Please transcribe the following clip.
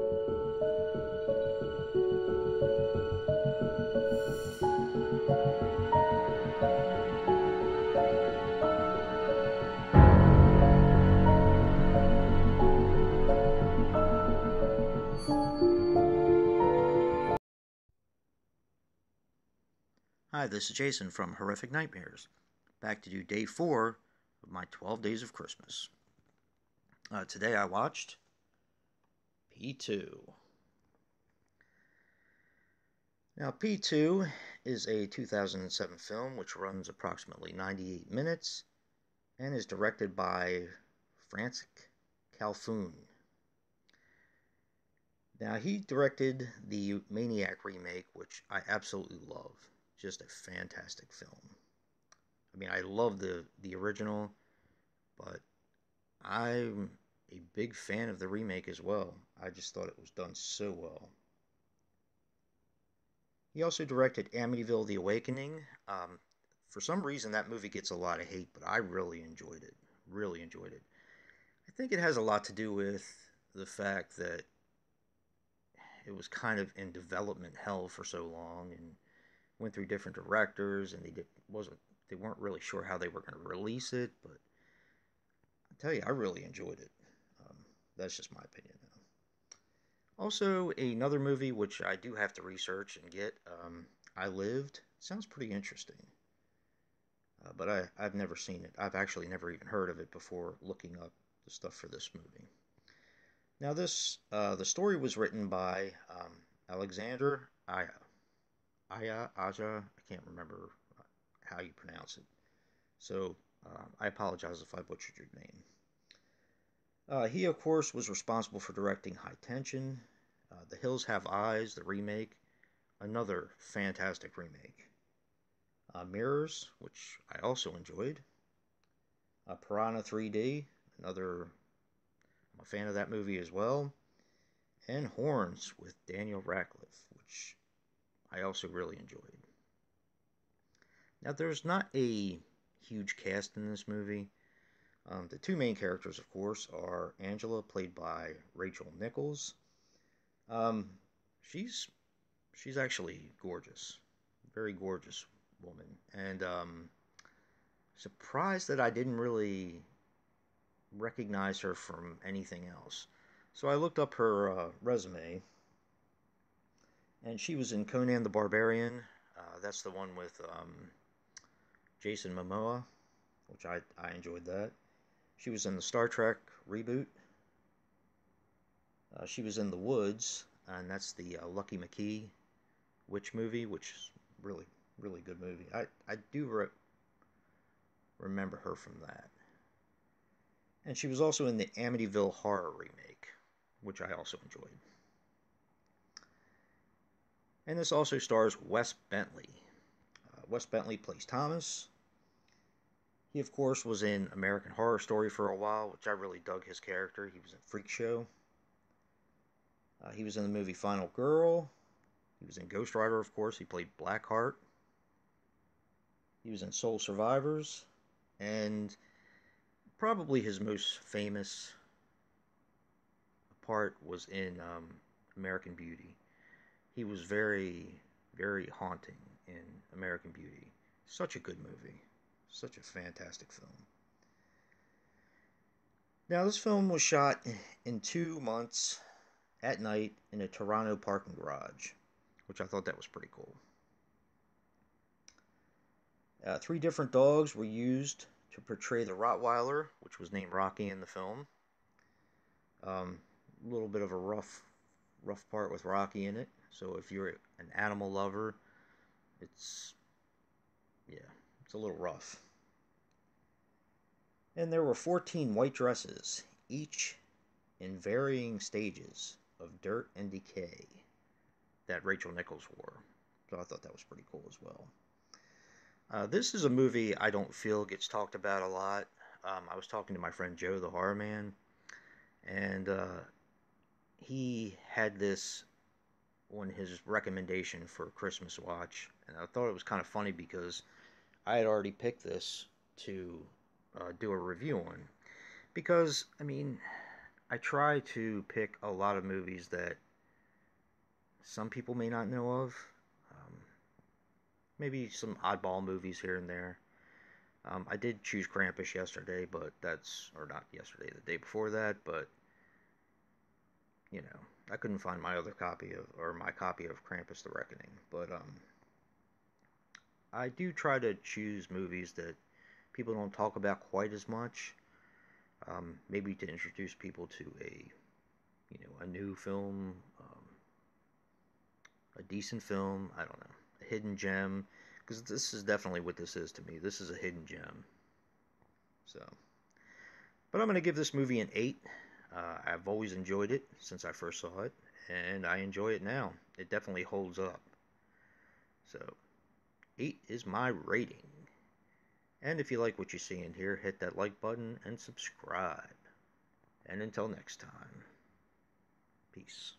Hi, this is Jason from Horrific Nightmares, back to do day 4 of my 12 Days of Christmas. Today I watched P2. Now, P2 is a 2007 film which runs approximately 98 minutes and is directed by Francis Calhoun. Now, he directed the Maniac remake, which I absolutely love. Just a fantastic film. I mean, I love the original, but I'm a big fan of the remake as well. I just thought it was done so well. He also directed Amityville: The Awakening. For some reason, that movie gets a lot of hate, but I really enjoyed it. Really enjoyed it. I think it has a lot to do with the fact that it was kind of in development hell for so long and went through different directors, and they weren't really sure how they were going to release it. But I tell you, I really enjoyed it. That's just my opinion, though. Also, another movie which I do have to research and get, I Lived. Sounds pretty interesting, but I've never seen it. I've actually never even heard of it before looking up the stuff for this movie. Now, the story was written by Alexander Aja. I can't remember how you pronounce it. So, I apologize if I butchered your name. He, of course, was responsible for directing High Tension, The Hills Have Eyes, the remake, another fantastic remake. Mirrors, which I also enjoyed. Piranha 3D, I'm a fan of that movie as well. And Horns with Daniel Radcliffe, which I also really enjoyed. Now, there's not a huge cast in this movie. The two main characters, of course, are Angela, played by Rachel Nichols. She's actually gorgeous, very gorgeous woman, and surprised that I didn't really recognize her from anything else. So I looked up her resume, and she was in Conan the Barbarian. That's the one with Jason Momoa, which I enjoyed that. She was in the Star Trek reboot. She was in The Woods, and that's the Lucky McKee witch movie, which is really, really good movie. I do remember her from that. And she was also in the Amityville Horror remake, which I also enjoyed. And this also stars Wes Bentley. Wes Bentley plays Thomas. He, of course, was in American Horror Story for a while, which I really dug his character. He was in Freak Show. He was in the movie Final Girl. He was in Ghost Rider, of course. He played Blackheart. He was in Soul Survivors. And probably his most famous part was in American Beauty. He was very, very haunting in American Beauty. Such a good movie. Such a fantastic film. Now, this film was shot in 2 months at night in a Toronto parking garage, which I thought that was pretty cool. 3 different dogs were used to portray the Rottweiler, which was named Rocky in the film. A little bit of a rough part with Rocky in it. So if you're an animal lover, it's a little rough. And there were 14 white dresses, each in varying stages of dirt and decay, that Rachel Nichols wore. So I thought that was pretty cool as well. This is a movie I don't feel gets talked about a lot. I was talking to my friend Joe, the horror man, and he had this on his recommendation for Christmas watch, and I thought it was kind of funny because I had already picked this to do a review on, because I mean, I try to pick a lot of movies that some people may not know of. Um, Maybe some oddball movies here and there. I did choose Krampus yesterday, but or not yesterday, the day before that, but, you know, I couldn't find my copy of Krampus the Reckoning. But, I do try to choose movies that people don't talk about quite as much. Maybe to introduce people to a new film, a decent film, I don't know, a hidden gem, because this is definitely what this is to me. This is a hidden gem. So, but I'm going to give this movie an 8. I've always enjoyed it since I first saw it, and I enjoy it now. It definitely holds up. So, 8 is my rating. And if you like what you see in here, hit that like button and subscribe. And until next time, peace.